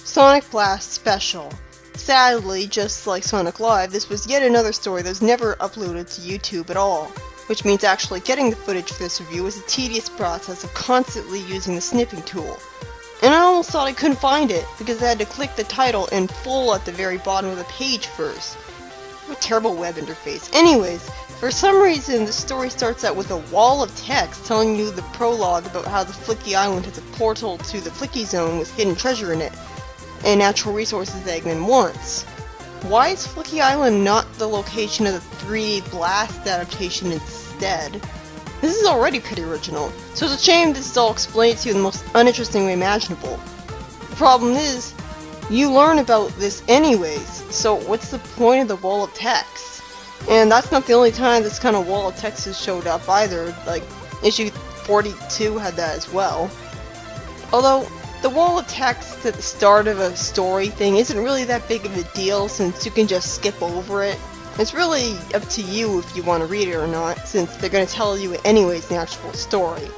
Sonic Blast Special. Sadly, just like Sonic Live, this was yet another story that was never uploaded to YouTube at all, which means actually getting the footage for this review was a tedious process of constantly using the snipping tool. And I almost thought I couldn't find it, because I had to click the title in full at the very bottom of the page first. What a terrible web interface. Anyways, for some reason the story starts out with a wall of text telling you the prologue about how the Flicky Island has a portal to the Flicky Zone with hidden treasure in it, and natural resources Eggman wants. Why is Flicky Island not the location of the 3D Blast adaptation instead? This is already pretty original, so it's a shame this is all explained to you in the most uninteresting way imaginable. The problem is, you learn about this anyways, so what's the point of the wall of text? And that's not the only time this kind of wall of text has showed up either, like issue 42 had that as well. Although, the wall of text at the start of a story thing isn't really that big of a deal since you can just skip over it. It's really up to you if you want to read it or not, since they're going to tell you it anyways in the actual story.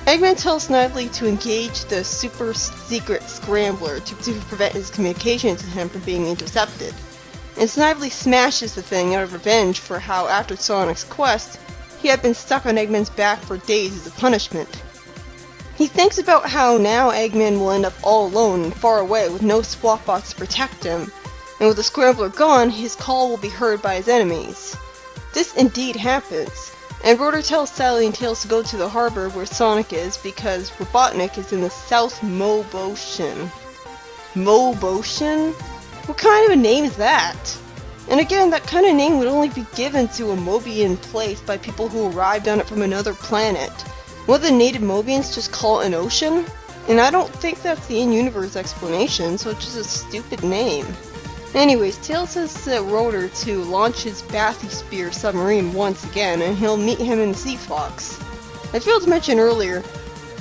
Eggman tells Snively to engage the super secret scrambler to prevent his communication to him from being intercepted. And Snively smashes the thing out of revenge for how, after Sonic's quest, he had been stuck on Eggman's back for days as a punishment. He thinks about how now Eggman will end up all alone and far away with no swap box to protect him, and with the scrambler gone, his call will be heard by his enemies. This indeed happens, and Rotor tells Sally and Tails to go to the harbor where Sonic is because Robotnik is in the South Mobocean. Mobocean? What kind of a name is that? And again, that kind of name would only be given to a Mobian place by people who arrived on it from another planet. Would the native Mobians just call it an ocean? And I don't think that's the in-universe explanation, so it's just a stupid name. Anyways, Tails says to Rotor to launch his Bathysphere submarine once again, and he'll meet him in the Sea Fox. I failed to mention earlier,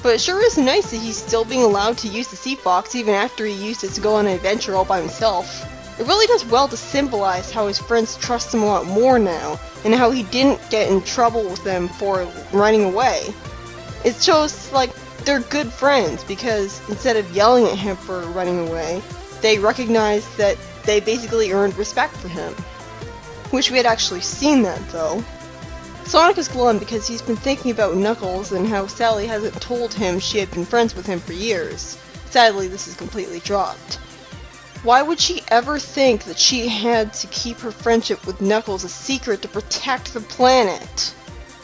but it sure is nice that he's still being allowed to use the Sea Fox even after he used it to go on an adventure all by himself. It really does well to symbolize how his friends trust him a lot more now, and how he didn't get in trouble with them for running away. It shows, like, they're good friends, because instead of yelling at him for running away, they recognize that they basically earned respect for him. Wish we had actually seen that, though. Sonic is glum because he's been thinking about Knuckles and how Sally hasn't told him she had been friends with him for years. Sadly, this is completely dropped. Why would she ever think that she had to keep her friendship with Knuckles a secret to protect the planet?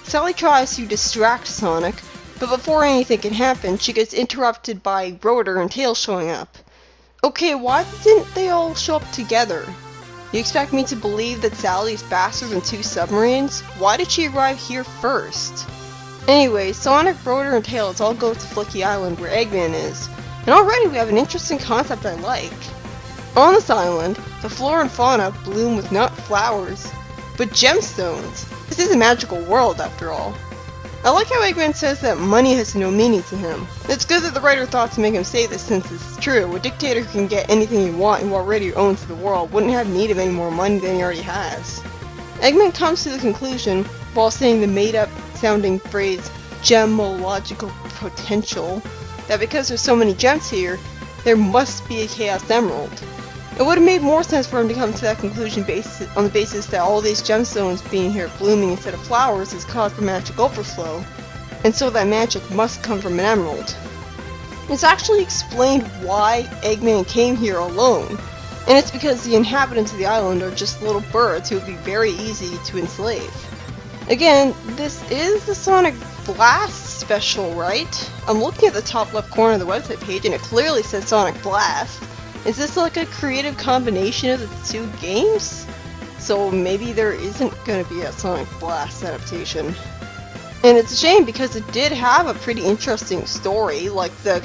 Sally tries to distract Sonic, but before anything can happen, she gets interrupted by Rotor and Tails showing up. Okay, why didn't they all show up together? You expect me to believe that Sally is faster than 2 submarines? Why did she arrive here first? Anyway, Sonic, Rotor, and Tails all go to Flicky Island where Eggman is, and already we have an interesting concept I like. On this island, the flora and fauna bloom with not flowers, but gemstones. This is a magical world after all. I like how Eggman says that money has no meaning to him. It's good that the writer thought to make him say this since it's true. A dictator who can get anything he wants and who already owns the world wouldn't have need of any more money than he already has. Eggman comes to the conclusion, while saying the made-up sounding phrase, gemological potential, that because there's so many gems here, there must be a Chaos Emerald. It would have made more sense for him to come to that conclusion on the basis that all these gemstones being here blooming instead of flowers has caused the magic overflow, and so that magic must come from an emerald. It's actually explained why Eggman came here alone, and it's because the inhabitants of the island are just little birds who would be very easy to enslave. Again, this is the Sonic Blast special, right? I'm looking at the top left corner of the website page and it clearly says Sonic Blast. Is this like a creative combination of the 2 games? So maybe there isn't going to be a Sonic Blast adaptation. And it's a shame because it did have a pretty interesting story, like the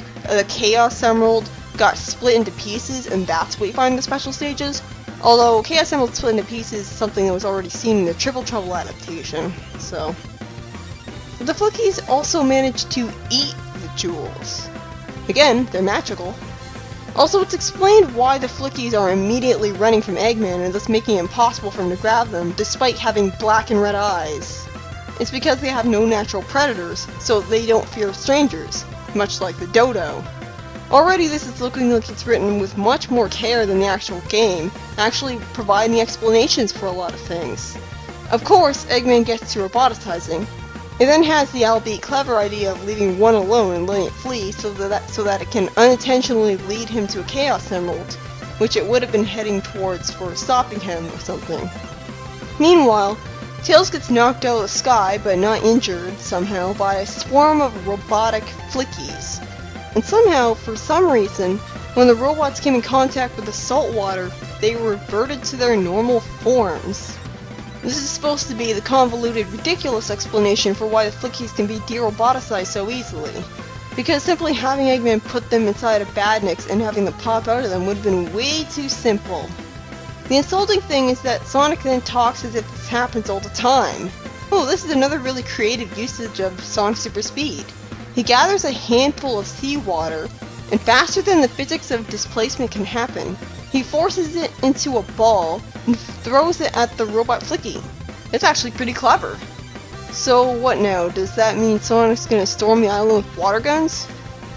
Chaos Emerald got split into pieces and that's what you find in the special stages. Although Chaos Emerald split into pieces is something that was already seen in the Triple Trouble adaptation, so. The Flickies also managed to eat the jewels. Again, they're magical. Also, it's explained why the Flickies are immediately running from Eggman and thus making it impossible for him to grab them, despite having black and red eyes. It's because they have no natural predators, so they don't fear strangers, much like the dodo. Already this is looking like it's written with much more care than the actual game, actually providing explanations for a lot of things. Of course, Eggman gets to roboticizing. It then has the albeit clever idea of leaving one alone and letting it flee so that it can unintentionally lead him to a Chaos Emerald, which it would have been heading towards for stopping him or something. Meanwhile, Tails gets knocked out of the sky, but not injured somehow, by a swarm of robotic flickies. And somehow, for some reason, when the robots came in contact with the salt water, they reverted to their normal forms. This is supposed to be the convoluted, ridiculous explanation for why the flickies can be de-roboticized so easily. Because simply having Eggman put them inside of Badniks and having them pop out of them would have been way too simple. The insulting thing is that Sonic then talks as if this happens all the time. Oh, this is another really creative usage of Sonic Super Speed. He gathers a handful of seawater, and faster than the physics of displacement can happen, he forces it into a ball and throws it at the robot Flicky. It's actually pretty clever. So what now? Does that mean Sonic's gonna storm the island with water guns?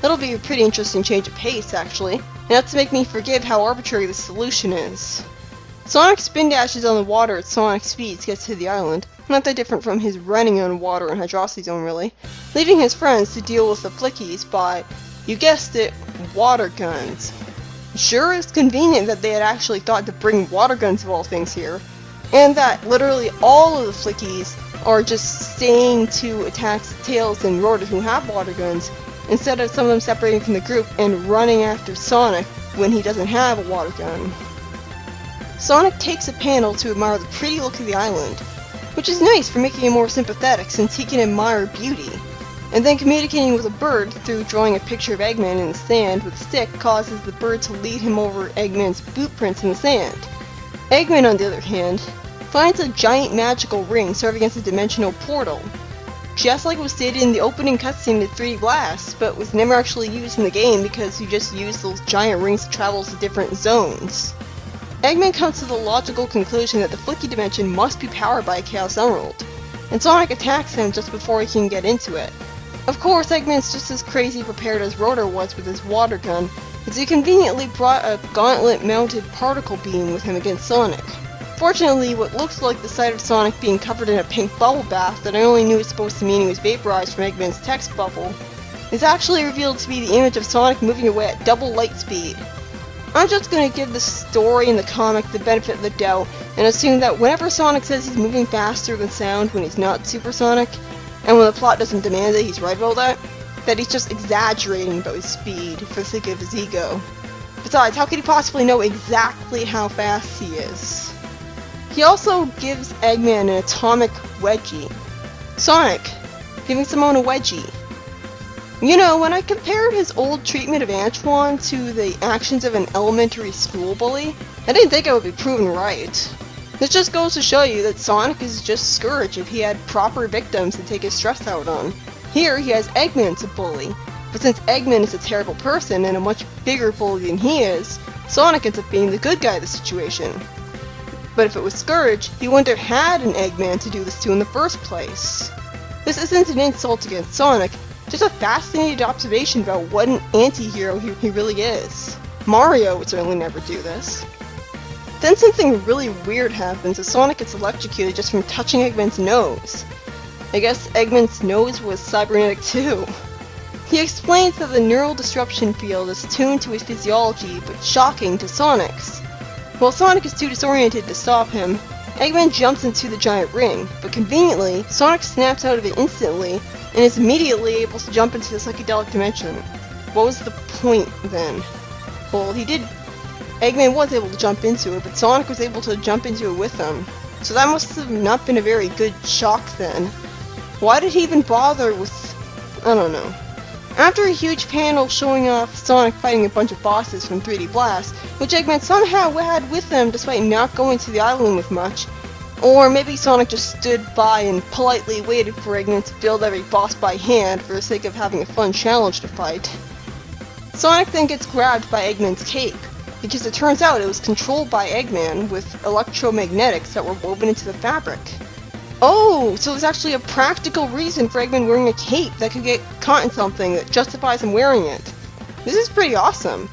That'll be a pretty interesting change of pace, actually, enough to make me forgive how arbitrary the solution is. Sonic spin dashes on the water at Sonic speed to get to the island, not that different from his running on water in Hydrocity Zone really, leaving his friends to deal with the flickies by, you guessed it, water guns. Sure, it's convenient that they had actually thought to bring water guns of all things here, and that literally all of the flickies are just staying to attack Tails and Rotor who have water guns, instead of some of them separating from the group and running after Sonic when he doesn't have a water gun. Sonic takes a panel to admire the pretty look of the island, which is nice for making him more sympathetic since he can admire beauty, and then communicating with a bird through drawing a picture of Eggman in the sand with a stick causes the bird to lead him over Eggman's boot prints in the sand. Eggman, on the other hand, finds a giant magical ring serving as a dimensional portal, just like it was stated in the opening cutscene to 3D Blast, but was never actually used in the game because you just use those giant rings to travel to different zones. Eggman comes to the logical conclusion that the Flicky dimension must be powered by a Chaos Emerald, and Sonic attacks him just before he can get into it. Of course, Eggman's just as crazy prepared as Rotor was with his water gun, as he conveniently brought a gauntlet-mounted particle beam with him against Sonic. Fortunately, what looks like the sight of Sonic being covered in a pink bubble bath that I only knew was supposed to mean he was vaporized from Eggman's text bubble, is actually revealed to be the image of Sonic moving away at double light speed. I'm just gonna give the story and the comic the benefit of the doubt and assume that whenever Sonic says he's moving faster than sound when he's not supersonic, and when the plot doesn't demand it, he's right about that he's just exaggerating about his speed for the sake of his ego. Besides, how could he possibly know exactly how fast he is? He also gives Eggman an atomic wedgie. Sonic, giving someone a wedgie. You know, when I compared his old treatment of Antoine to the actions of an elementary school bully, I didn't think I would be proven right. This just goes to show you that Sonic is just Scourge if he had proper victims to take his stress out on. Here, he has Eggman to bully, but since Eggman is a terrible person and a much bigger bully than he is, Sonic ends up being the good guy of the situation. But if it was Scourge, he wouldn't have had an Eggman to do this to in the first place. This isn't an insult against Sonic, just a fascinating observation about what an anti-hero he really is. Mario would certainly never do this. Then something really weird happens as Sonic gets electrocuted just from touching Eggman's nose. I guess Eggman's nose was cybernetic too. He explains that the neural disruption field is tuned to his physiology but shocking to Sonic's. While Sonic is too disoriented to stop him, Eggman jumps into the giant ring, but conveniently, Sonic snaps out of it instantly and is immediately able to jump into the psychedelic dimension. What was the point then? Well, Eggman was able to jump into it, but Sonic was able to jump into it with him. So that must have not been a very good shock then. Why did he even bother with... I don't know. After a huge panel showing off Sonic fighting a bunch of bosses from 3D Blast, which Eggman somehow had with him despite not going to the island with much, or maybe Sonic just stood by and politely waited for Eggman to build every boss by hand for the sake of having a fun challenge to fight. Sonic then gets grabbed by Eggman's cape, because it turns out it was controlled by Eggman with electromagnetics that were woven into the fabric. Oh, so there's actually a practical reason for Eggman wearing a cape that could get caught in something that justifies him wearing it. This is pretty awesome.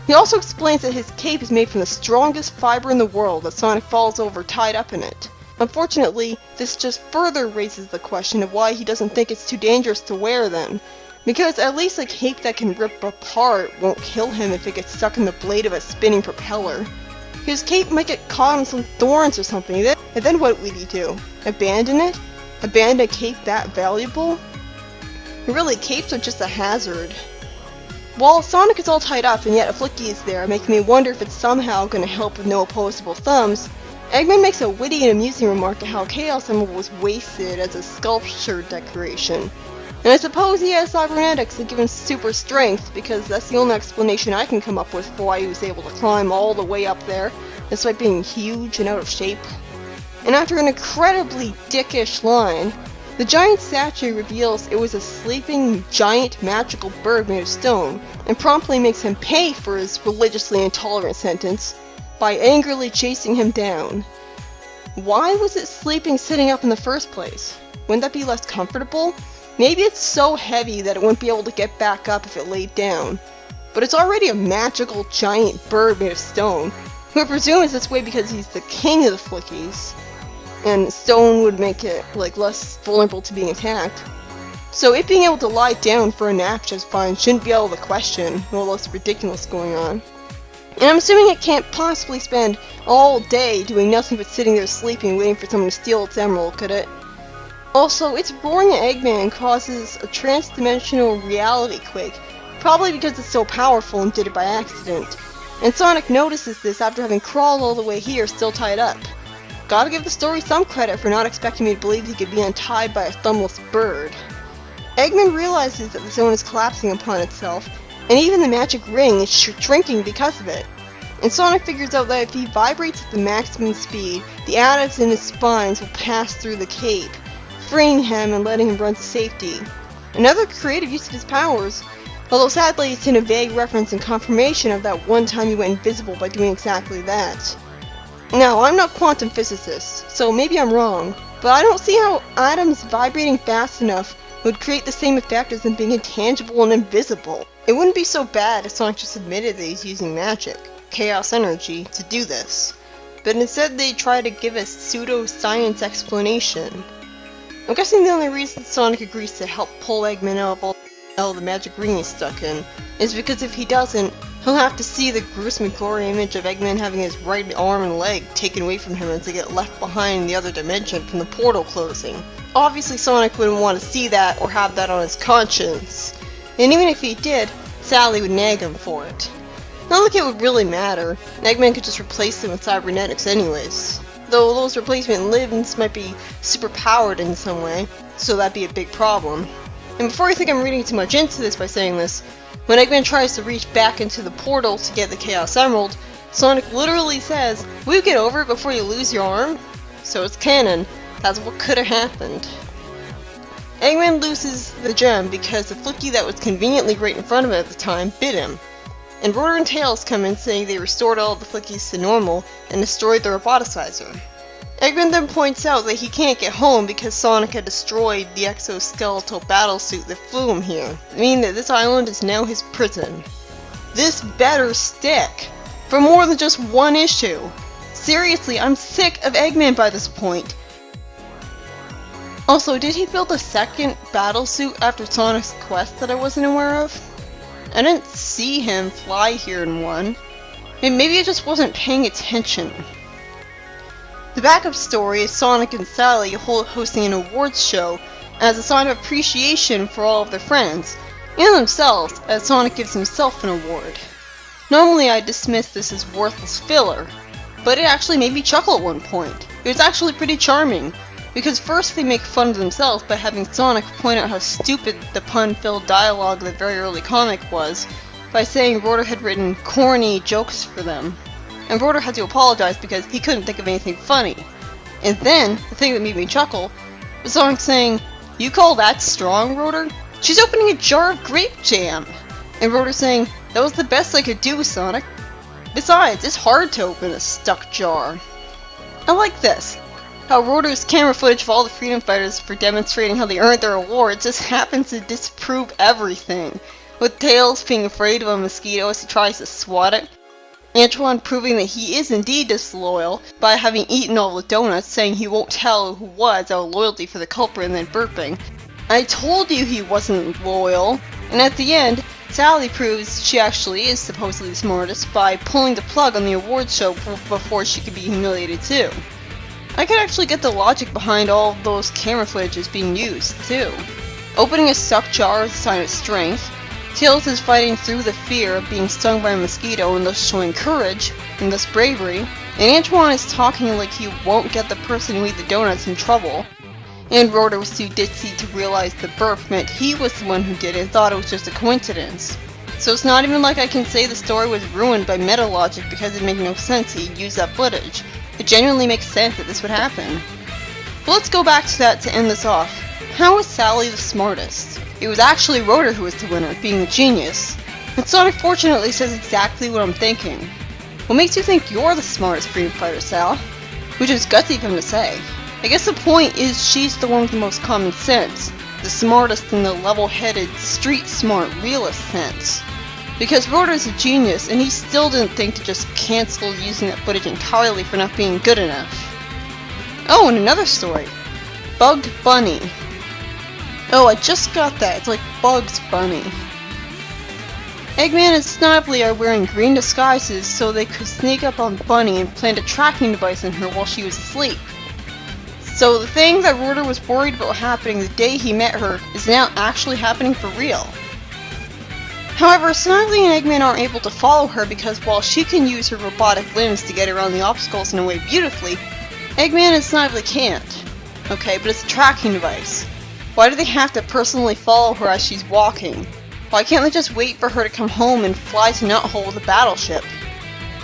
He also explains that his cape is made from the strongest fiber in the world, that Sonic falls over tied up in it. Unfortunately, this just further raises the question of why he doesn't think it's too dangerous to wear then. Because at least a cape that can rip apart won't kill him if it gets stuck in the blade of a spinning propeller. His cape might get caught on some thorns or something, and then what would he do? Abandon it? Abandon a cape that valuable? Really, capes are just a hazard. While Sonic is all tied up and yet a Flicky is there, making me wonder if it's somehow going to help with no opposable thumbs, Eggman makes a witty and amusing remark at how Chaos Emerald was wasted as a sculpture decoration. And I suppose he has cybernetics that give him super strength, because that's the only explanation I can come up with for why he was able to climb all the way up there, despite being huge and out of shape. And after an incredibly dickish line, the giant statue reveals it was a sleeping, giant, magical bird made of stone, and promptly makes him pay for his religiously intolerant sentence by angrily chasing him down. Why was it sleeping sitting up in the first place? Wouldn't that be less comfortable? Maybe it's so heavy that it wouldn't be able to get back up if it laid down. But it's already a magical giant bird made of stone, who I presume is this way because he's the king of the Flickies, and stone would make it less vulnerable to being attacked. So it being able to lie down for a nap just fine shouldn't be out of the question, with all this ridiculous going on. And I'm assuming it can't possibly spend all day doing nothing but sitting there sleeping waiting for someone to steal its emerald, could it? Also, its roaring at Eggman causes a trans-dimensional reality quake, probably because it's so powerful and did it by accident. And Sonic notices this after having crawled all the way here still tied up. Gotta give the story some credit for not expecting me to believe he could be untied by a thumbless bird. Eggman realizes that the zone is collapsing upon itself, and even the magic ring is shrinking because of it. And Sonic figures out that if he vibrates at the maximum speed, the atoms in his spines will pass through the cape, freeing him and letting him run to safety. Another creative use of his powers, although sadly it's in a vague reference and confirmation of that one time he went invisible by doing exactly that. Now, I'm not a quantum physicist, so maybe I'm wrong, but I don't see how atoms vibrating fast enough would create the same effect as them being intangible and invisible. It wouldn't be so bad if Sonic just admitted that he's using magic, chaos energy, to do this, but instead they try to give a pseudo-science explanation. I'm guessing the only reason Sonic agrees to help pull Eggman out of all the magic ring he's stuck in is because if he doesn't, he'll have to see the gruesome gory image of Eggman having his right arm and leg taken away from him as they get left behind in the other dimension from the portal closing. Obviously Sonic wouldn't want to see that or have that on his conscience, and even if he did, Sally would nag him for it. Not like it would really matter, Eggman could just replace them with cybernetics anyways. Though those replacement limbs might be superpowered in some way, so that'd be a big problem. And before you think I'm reading too much into this by saying this, when Eggman tries to reach back into the portal to get the Chaos Emerald, Sonic literally says, "Will you get over it before you lose your arm?" So it's canon. That's what could have happened. Eggman loses the gem because the Flicky that was conveniently right in front of him at the time bit him. And Rotor and Tails come in saying they restored all the Flickies to normal and destroyed the roboticizer. Eggman then points out that he can't get home because Sonic had destroyed the exoskeletal battlesuit that flew him here, meaning that this island is now his prison. This better stick! For more than just one issue! Seriously, I'm sick of Eggman by this point. Also, did he build a second battlesuit after Sonic's quest that I wasn't aware of? I didn't see him fly here in one. And maybe I just wasn't paying attention. The backup story is Sonic and Sally hosting an awards show as a sign of appreciation for all of their friends, and themselves, as Sonic gives himself an award. Normally I'd dismiss this as worthless filler, but it actually made me chuckle at one point. It was actually pretty charming, because first they make fun of themselves by having Sonic point out how stupid the pun-filled dialogue of the very early comic was, by saying Rotor had written corny jokes for them. And Rotor had to apologize because he couldn't think of anything funny. And then, the thing that made me chuckle, was Sonic saying, "You call that strong, Rotor? She's opening a jar of grape jam!" And Rotor saying, "That was the best I could do, Sonic. Besides, it's hard to open a stuck jar." I like this. How Rotor's camera footage of all the freedom fighters for demonstrating how they earned their awards just happens to disprove everything, with Tails being afraid of a mosquito as he tries to swat it. Antoine proving that he is indeed disloyal by having eaten all the donuts, saying he won't tell who was out of loyalty for the culprit, and then burping, "I told you he wasn't loyal." And at the end, Sally proves she actually is supposedly the smartest by pulling the plug on the awards show before she could be humiliated too. I could actually get the logic behind all of those camera footages being used too. Opening a suck jar is a sign of strength. Tails is fighting through the fear of being stung by a mosquito and thus showing courage, and thus bravery, and Antoine is talking like he won't get the person who ate the donuts in trouble, and Rotor was too ditzy to realize the burp meant he was the one who did it and thought it was just a coincidence. So it's not even like I can say the story was ruined by meta logic because it made no sense he'd use that footage. It genuinely makes sense that this would happen. But let's go back to that to end this off. How is Sally the smartest? It was actually Rotor who was the winner, being the genius. And Sonic fortunately says exactly what I'm thinking. What makes you think you're the smartest freedom fighter, Sal? Which is gutsy of him to say. I guess the point is she's the one with the most common sense. The smartest in the level-headed, street-smart, realist sense. Because Rotor's a genius, and he still didn't think to just cancel using that footage entirely for not being good enough. Oh, and another story. Bugged Bunny. Oh, I just got that. It's like Bugs Bunny. Eggman and Snively are wearing green disguises so they could sneak up on Bunny and plant a tracking device on her while she was asleep. So the thing that Rotor was worried about happening the day he met her is now actually happening for real. However, Snively and Eggman aren't able to follow her because while she can use her robotic limbs to get around the obstacles in a way beautifully, Eggman and Snively can't. Okay, but it's a tracking device. Why do they have to personally follow her as she's walking? Why can't they just wait for her to come home and fly to Nuthole with a battleship?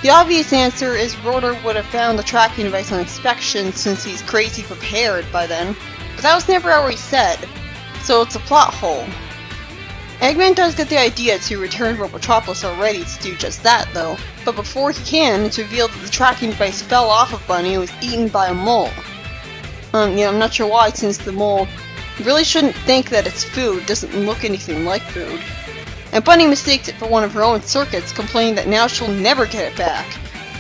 The obvious answer is Rotor would have found the tracking device on inspection since he's crazy prepared by then, but that was never already said, so it's a plot hole. Eggman does get the idea to return to Robotropolis already to do just that though, but before he can, it's revealed that the tracking device fell off of Bunny and was eaten by a mole. Yeah, I'm not sure why, since the mole really shouldn't think that it's food, doesn't look anything like food. And Bunny mistakes it for one of her own circuits, complaining that now she'll never get it back.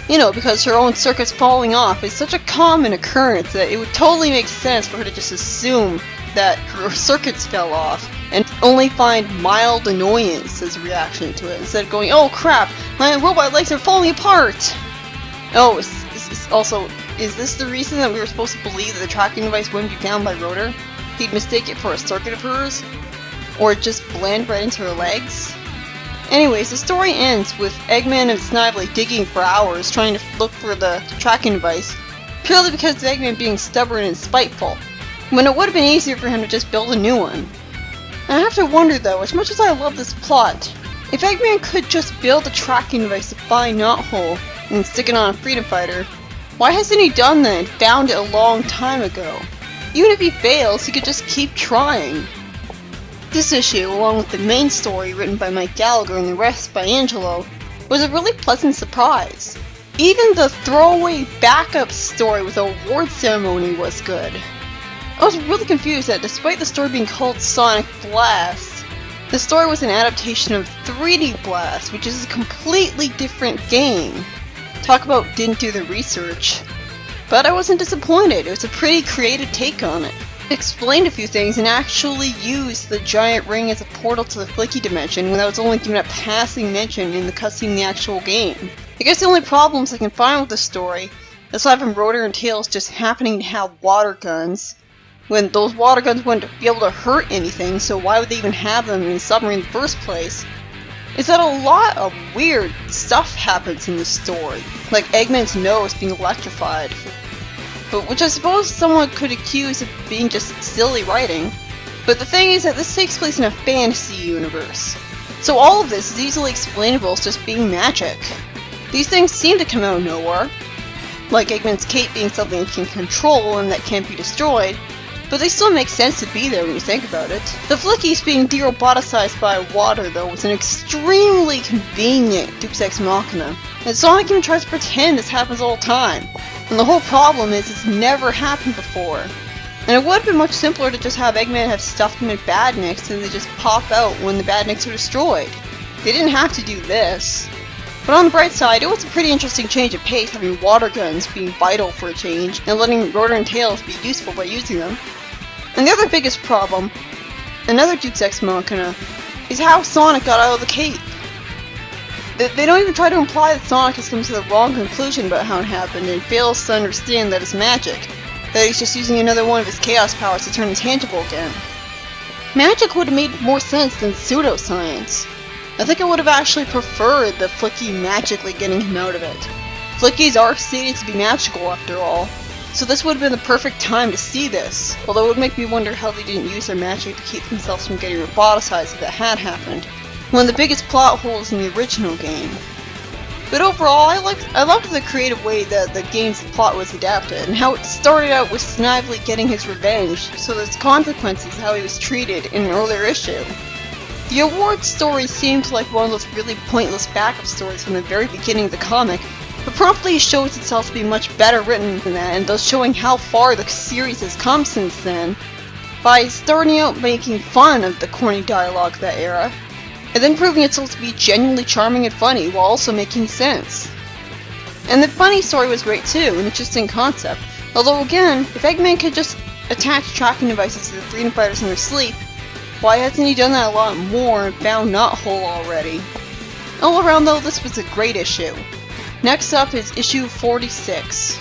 You know, because her own circuits falling off is such a common occurrence that it would totally make sense for her to just assume that her circuits fell off, and only find mild annoyance as a reaction to it, instead of going, "Oh crap, my robot legs are falling apart!" Oh, is this the reason that we were supposed to believe that the tracking device wouldn't be found by Rotor? He'd mistake it for a circuit of hers? Or just blend right into her legs? Anyways, the story ends with Eggman and Snively digging for hours trying to look for the tracking device, purely because of Eggman being stubborn and spiteful, when it would have been easier for him to just build a new one. And I have to wonder though, as much as I love this plot, if Eggman could just build a tracking device to find Nuthole and stick it on a freedom fighter, why hasn't he done that and found it a long time ago? Even if he fails, he could just keep trying. This issue, along with the main story written by Mike Gallagher and the rest by Angelo, was a really pleasant surprise. Even the throwaway backup story with the award ceremony was good. I was really confused that despite the story being called Sonic Blast, the story was an adaptation of 3D Blast, which is a completely different game. Talk about didn't do the research. But I wasn't disappointed. It was a pretty creative take on it. It explained a few things and actually used the giant ring as a portal to the Flicky dimension when that was only given a passing mention in the cutscene in the actual game. I guess the only problems I can find with the story, aside from Rotor and Tails just happening to have water guns, when those water guns wouldn't be able to hurt anything, so why would they even have them in the submarine in the first place, is that a lot of weird stuff happens in the story, like Eggman's nose being electrified, but which I suppose someone could accuse of being just silly writing. But the thing is that this takes place in a fantasy universe, so all of this is easily explainable as just being magic. These things seem to come out of nowhere, like Eggman's cape being something he can control and that can't be destroyed, but they still make sense to be there when you think about it. The Flickies being de-roboticized by water, though, was an extremely convenient Deus Ex Machina, and Sonic even tries to pretend this happens all the time. And the whole problem is it's never happened before. And it would have been much simpler to just have Eggman have stuffed him in badniks and they just pop out when the badniks are destroyed. They didn't have to do this. But on the bright side, it was a pretty interesting change of pace, having water guns being vital for a change, and letting Rotor and Tails be useful by using them. And the other biggest problem, another Deus Ex Machina, is how Sonic got out of the cape. They don't even try to imply that Sonic has come to the wrong conclusion about how it happened and fails to understand that it's magic, that he's just using another one of his chaos powers to turn intangible again. Magic would have made more sense than pseudoscience. I think I would have actually preferred the Flicky magically getting him out of it. Flickies are stated to be magical after all, so this would have been the perfect time to see this, although it would make me wonder how they didn't use their magic to keep themselves from getting roboticized if that had happened, one of the biggest plot holes in the original game. But overall, I loved the creative way that the game's plot was adapted, and how it started out with Snively getting his revenge, so there's consequences how he was treated in an earlier issue. The award story seems like one of those really pointless backup stories from the very beginning of the comic, but promptly shows itself to be much better written than that, and thus showing how far the series has come since then, by starting out making fun of the corny dialogue of that era, and then proving itself to be genuinely charming and funny while also making sense. And the funny story was great too, an interesting concept, although again, if Eggman could just attach tracking devices to the freedom fighters in their sleep, why hasn't he done that a lot more and found Knothole already? All around though, this was a great issue. Next up is issue 46.